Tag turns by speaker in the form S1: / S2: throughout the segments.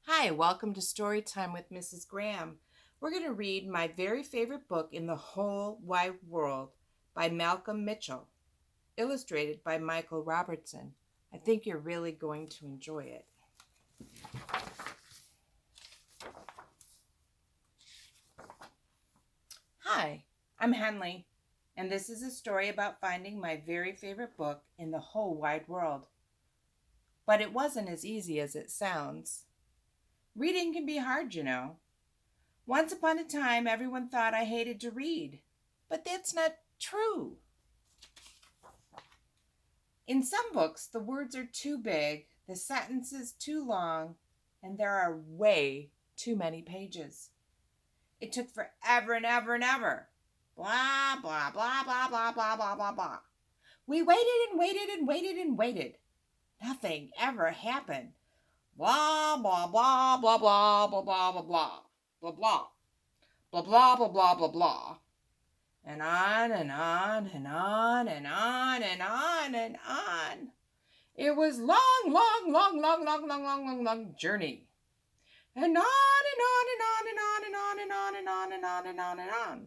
S1: Hi, welcome to Storytime with Mrs. Graham. We're going to read my very favorite book in the whole wide world by Malcolm Mitchell, illustrated by Michael Robertson. I think you're really going to enjoy it. Hi, I'm Henley, and this is a story about finding my very favorite book in the whole wide world. But it wasn't as easy as it sounds. Reading can be hard, you know. Once upon a time, everyone thought I hated to read, but that's not true. In some books, the words are too big, the sentences too long, and there are way too many pages. It took forever and ever and ever. Blah, blah, blah, blah, blah, blah, blah, blah, blah. We waited and waited and waited and waited. Nothing ever happened. Blah, blah, blah, blah, blah, blah, blah, blah, blah, blah, blah, blah, blah, blah, blah, blah, blah. And on and on and on and on and on and on. It was long, long, long, long, long, long, long, long, long journey. And on and on and on and on and on and on and on and on and on and on.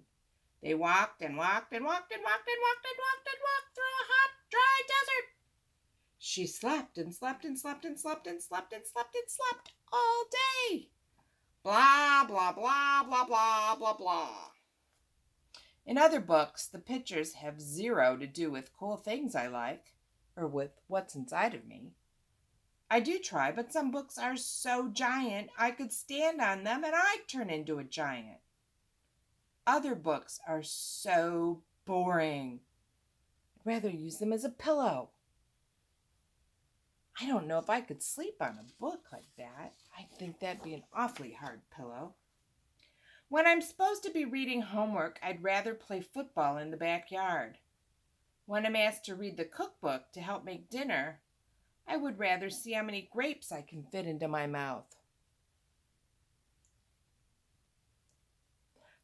S1: They walked and walked and walked and walked and walked and walked and walked through a hot, dry desert. She slept and slept and slept and slept and slept and slept and slept all day. Blah, blah, blah, blah, blah, blah, blah. In other books, the pictures have zero to do with cool things I like, or with what's inside of me. I do try, but some books are so giant I could stand on them and I'd turn into a giant. Other books are so boring. I'd rather use them as a pillow. I don't know if I could sleep on a book like that. I think that'd be an awfully hard pillow. When I'm supposed to be reading homework, I'd rather play football in the backyard. When I'm asked to read the cookbook to help make dinner, I would rather see how many grapes I can fit into my mouth.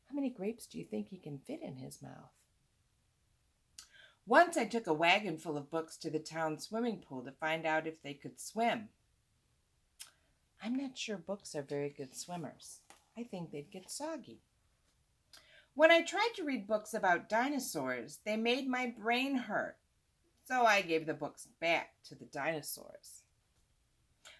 S1: How many grapes do you think he can fit in his mouth? Once I took a wagon full of books to the town swimming pool to find out if they could swim. I'm not sure books are very good swimmers. I think they'd get soggy. When I tried to read books about dinosaurs, they made my brain hurt, so I gave the books back to the dinosaurs.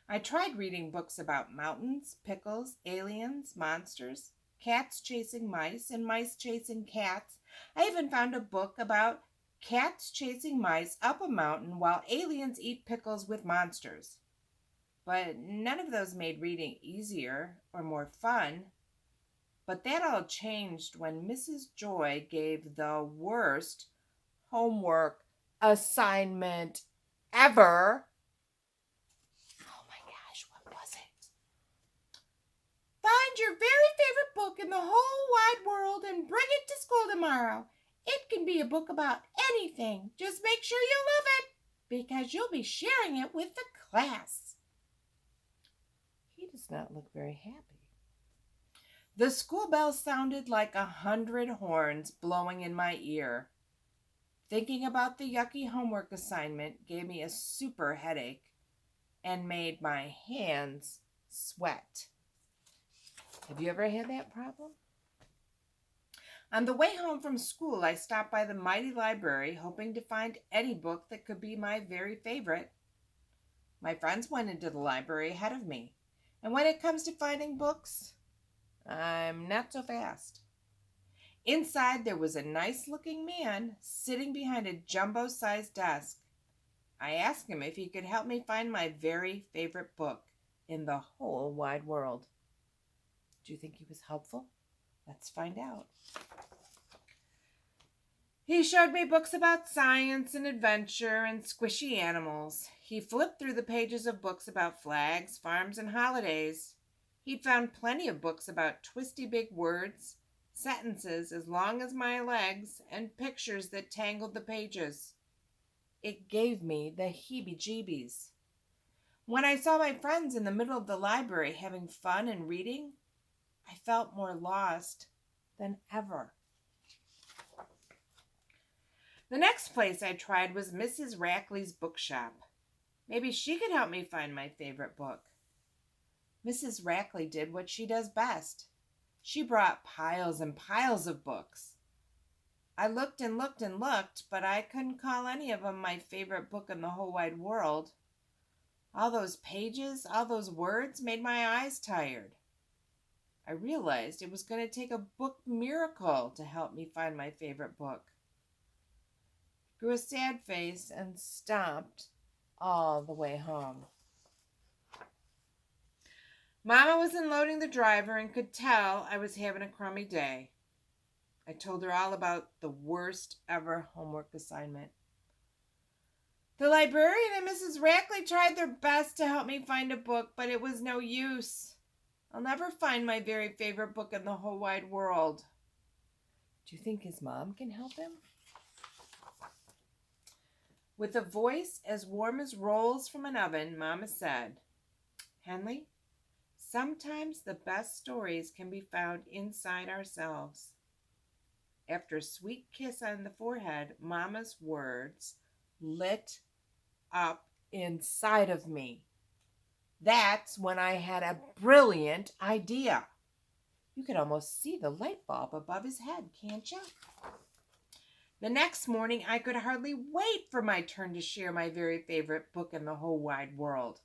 S1: I tried reading books about mountains, pickles, aliens, monsters, cats chasing mice, and mice chasing cats. I even found a book about cats chasing mice up a mountain while aliens eat pickles with monsters. But none of those made reading easier or more fun. But that all changed when Mrs. Joy gave the worst homework assignment ever. Oh my gosh, what was it? Find your very favorite book in the whole wide world and bring it to school tomorrow. It can be a book about anything. Just make sure you love it because you'll be sharing it with the class. He does not look very happy. The school bell sounded like 100 horns blowing in my ear. Thinking about the yucky homework assignment gave me a super headache and made my hands sweat. Have you ever had that problem? On the way home from school, I stopped by the mighty library, hoping to find any book that could be my very favorite. My friends went into the library ahead of me, and when it comes to finding books, I'm not so fast. Inside, there was a nice-looking man sitting behind a jumbo-sized desk. I asked him if he could help me find my very favorite book in the whole wide world. Do you think he was helpful? Let's find out. He showed me books about science and adventure and squishy animals. He flipped through the pages of books about flags, farms, and holidays. He'd found plenty of books about twisty big words, sentences as long as my legs, and pictures that tangled the pages. It gave me the heebie-jeebies. When I saw my friends in the middle of the library having fun and reading, I felt more lost than ever. The next place I tried was Mrs. Rackley's bookshop. Maybe she could help me find my favorite book. Mrs. Rackley did what she does best. She brought piles and piles of books. I looked and looked and looked, but I couldn't call any of them my favorite book in the whole wide world. All those pages, all those words made my eyes tired. I realized it was going to take a book miracle to help me find my favorite book. I grew a sad face and stomped all the way home. Mama was unloading the driver and could tell I was having a crummy day. I told her all about the worst ever homework assignment. The librarian and Mrs. Rackley tried their best to help me find a book, but it was no use. I'll never find my very favorite book in the whole wide world. Do you think his mom can help him? With a voice as warm as rolls from an oven, Mama said, Henley, sometimes the best stories can be found inside ourselves. After a sweet kiss on the forehead, Mama's words lit up inside of me. That's when I had a brilliant idea. You could almost see the light bulb above his head, can't you? The next morning, I could hardly wait for my turn to share my very favorite book in the whole wide world.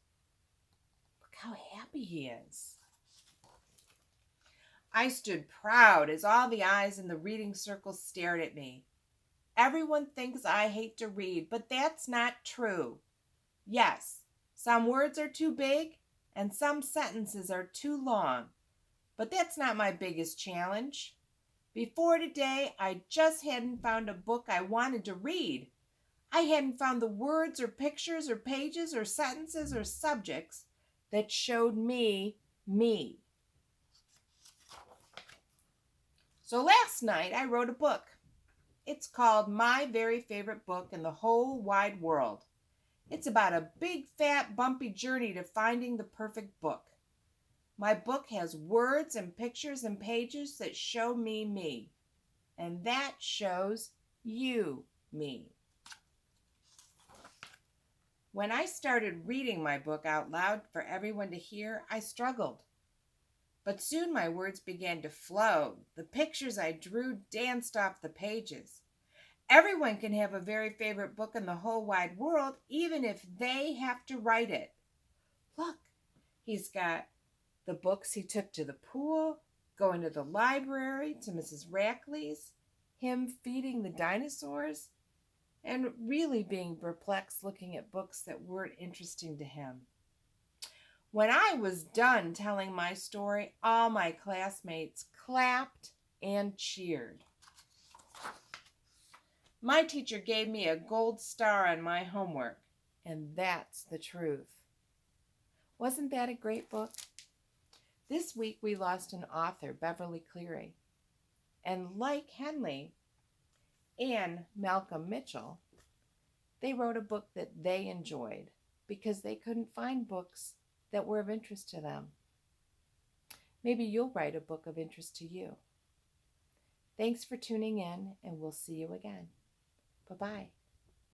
S1: Look how happy he is. I stood proud as all the eyes in the reading circle stared at me. Everyone thinks I hate to read, but that's not true. Yes, some words are too big and some sentences are too long, but that's not my biggest challenge. Before today, I just hadn't found a book I wanted to read. I hadn't found the words or pictures or pages or sentences or subjects that showed me. So last night I wrote a book. It's called My Very Favorite Book in the Whole Wide World. It's about a big, fat, bumpy journey to finding the perfect book. My book has words and pictures and pages that show me. And that shows you me. When I started reading my book out loud for everyone to hear, I struggled. But soon my words began to flow. The pictures I drew danced off the pages. Everyone can have a very favorite book in the whole wide world, even if they have to write it. Look, he's got the books he took to the pool, going to the library, to Mrs. Rackley's, him feeding the dinosaurs, and really being perplexed looking at books that weren't interesting to him. When I was done telling my story, all my classmates clapped and cheered. My teacher gave me a gold star on my homework, and that's the truth. Wasn't that a great book? This week we lost an author, Beverly Cleary. And like Henley and Malcolm Mitchell, they wrote a book that they enjoyed because they couldn't find books that were of interest to them. Maybe you'll write a book of interest to you. Thanks for tuning in, and we'll see you again. Bye-bye.